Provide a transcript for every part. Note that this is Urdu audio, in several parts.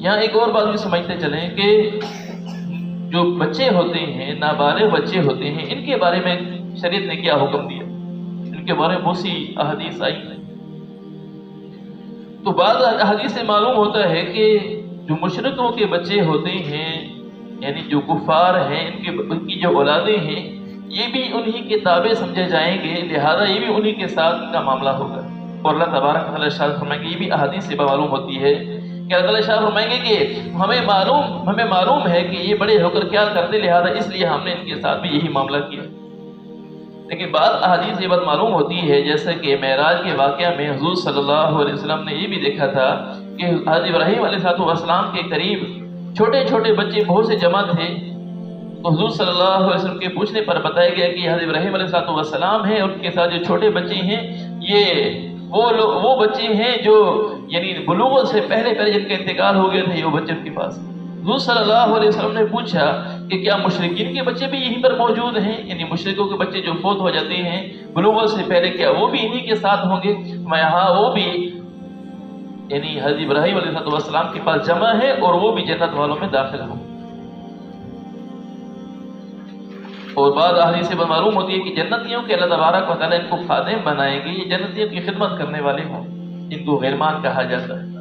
یہاں ایک اور بات بھی سمجھتے چلیں کہ جو بچے ہوتے ہیں، نابالغ بچے ہوتے ہیں، ان کے بارے میں شریعت نے کیا حکم دیا، ان کے بارے میں بہت سی احادیث آئی ہیں۔ تو بعض احادیث سے معلوم ہوتا ہے کہ جو مشرکوں کے بچے ہوتے ہیں، یعنی جو کفار ہیں، ان کی جو اولادیں ہیں، یہ بھی انہی کے تابع سمجھے جائیں گے، لہذا یہ بھی انہی کے ساتھ کا معاملہ ہوگا۔ اور اللہ تبارک و تعالیٰ ارشاد فرمائیں گے، یہ بھی احادیث سے معلوم ہوتی ہے کہ اللہ تعالیٰ ارشاد فرمائیں گے کہ ہمیں معلوم ہے کہ یہ بڑے ہو کر کیا کرتے، لہذا اس لیے ہم نے ان کے ساتھ بھی یہی معاملہ کیا۔ لیکن بعض احادیث یہ بات معلوم ہوتی ہے، جیسے کہ معراج کے واقعہ میں حضور صلی اللہ علیہ وسلم نے یہ بھی دیکھا تھا کہ حضرت ابراہیم علیہ السلام کے قریب چھوٹے چھوٹے بچے بہت سے جمع تھے، تو حضور صلی اللہ علیہ وسلم کے پوچھنے پر بتایا گیا کہ حضرت ابراہیم علیہ السلام ہیں، اور ان کے ساتھ جو چھوٹے بچے ہیں یہ وہ بچے ہیں جو یعنی بلوغ سے پہلے جن کا انتقال ہو گیا تھا، یہ وہ بچے ان کے پاس۔ حضور صلی اللہ علیہ وسلم نے پوچھا کہ کیا مشرکین کے بچے بھی یہیں پر موجود ہیں، یعنی مشرکوں کے بچے جو فوت ہو جاتے ہیں بلوغ سے پہلے، کیا وہ بھی انہی کے ساتھ ہوں گے؟ میں ہاں، وہ بھی یعنی حضرت ابراہیم علیہ السلام کے پاس جمع ہے، اور وہ بھی جنت والوں میں داخل ہوں۔ اور بعض احادیث سے معلوم ہوتی ہے کہ جنتیوں کے اللہ تبارک و تعالیٰ ان کو خادم بنائیں گے، یہ جنتیوں کی خدمت کرنے والے ہوں، ان کو غیرمان کہا جاتا ہے۔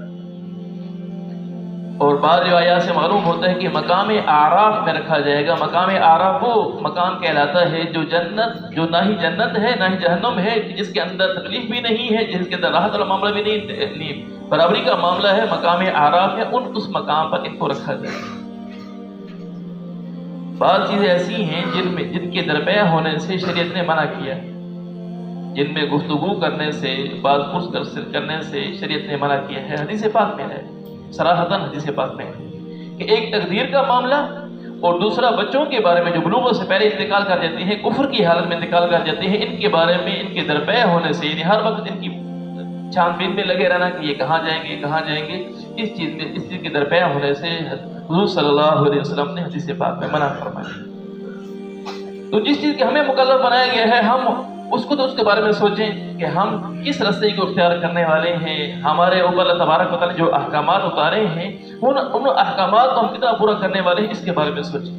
اور بعض روایات سے معلوم ہوتا ہے کہ مقام اعراف میں رکھا جائے گا۔ مقام اعراف وہ مقام کہلاتا ہے جو نہ ہی جنت ہے نہ ہی جہنم ہے، جس کے اندر تکلیف بھی نہیں ہے، جس کے اندر راحت والا معاملہ بھی نہیں، برابری کا معاملہ ہے، مقام اعراف ہے، اس مقام پر ان کو رکھا جائے گا۔ بعض چیزیں ایسی ہیں جن کے درپیہ ہونے سے شریعت نے منع کیا، جن میں گفتگو کرنے سے، بعض پرس کرنے سے شریعت نے منع کیا ہے۔ حدیث پاک میں ہے، صراحتاً حدیث پاک میں ہے کہ ایک تقدیر کا معاملہ، اور دوسرا بچوں کے بارے میں جو بلوغ سے پہلے انتقال کر جاتے ہیں، کفر کی حالت میں انتقال کر جاتے ہیں، ان کے بارے میں ان کے درپیہ ہونے سے، یعنی ہر وقت ان کی چھان بین میں لگے رہنا کہ یہ کہاں جائیں گے، اس چیز کے درپیہ ہونے سے حضور صلی اللہ علیہ وسلم نے حدیث پاک میں منع فرمایا۔ تو جس چیز کے ہمیں مکلف بنایا گیا ہے، ہم اس کے بارے میں سوچیں کہ ہم کس راستے کو اختیار کرنے والے ہیں۔ ہمارے اوپر اللہ تبارک و تعالیٰ جو احکامات اتارے ہیں، ان احکامات کو ہم کتنا پورا کرنے والے ہیں، اس کے بارے میں سوچیں۔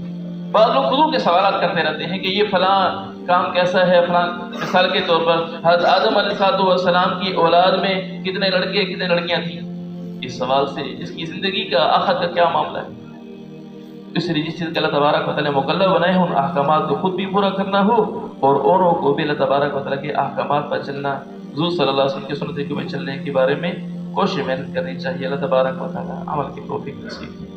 بعض لوگ فضول کے سوالات کرتے رہتے ہیں کہ یہ فلاں کام کیسا ہے، فلاں۔ مثال کے طور پر حضرت آدم علیہ السلام کی اولاد میں کتنے لڑکے کتنے لڑکیاں تھیں، اس سوال سے اس کی زندگی کا آخر کا کیا معاملہ ہے۔ اس لیے جس چیز کا اللہ تبارک و تعالیٰ نے مکلف بنائے ہیں، ان احکامات کو خود بھی پورا کرنا ہو، اور اوروں کو بھی اللہ تبارک و تعالیٰ کے احکامات پر چلنا، حضور صلی اللہ علیہ وسلم کی سنت کے چلنے کے بارے میں کوشش محنت کرنی چاہیے۔ اللہ تبارک و تعالیٰ عمل کی توفیق نصیب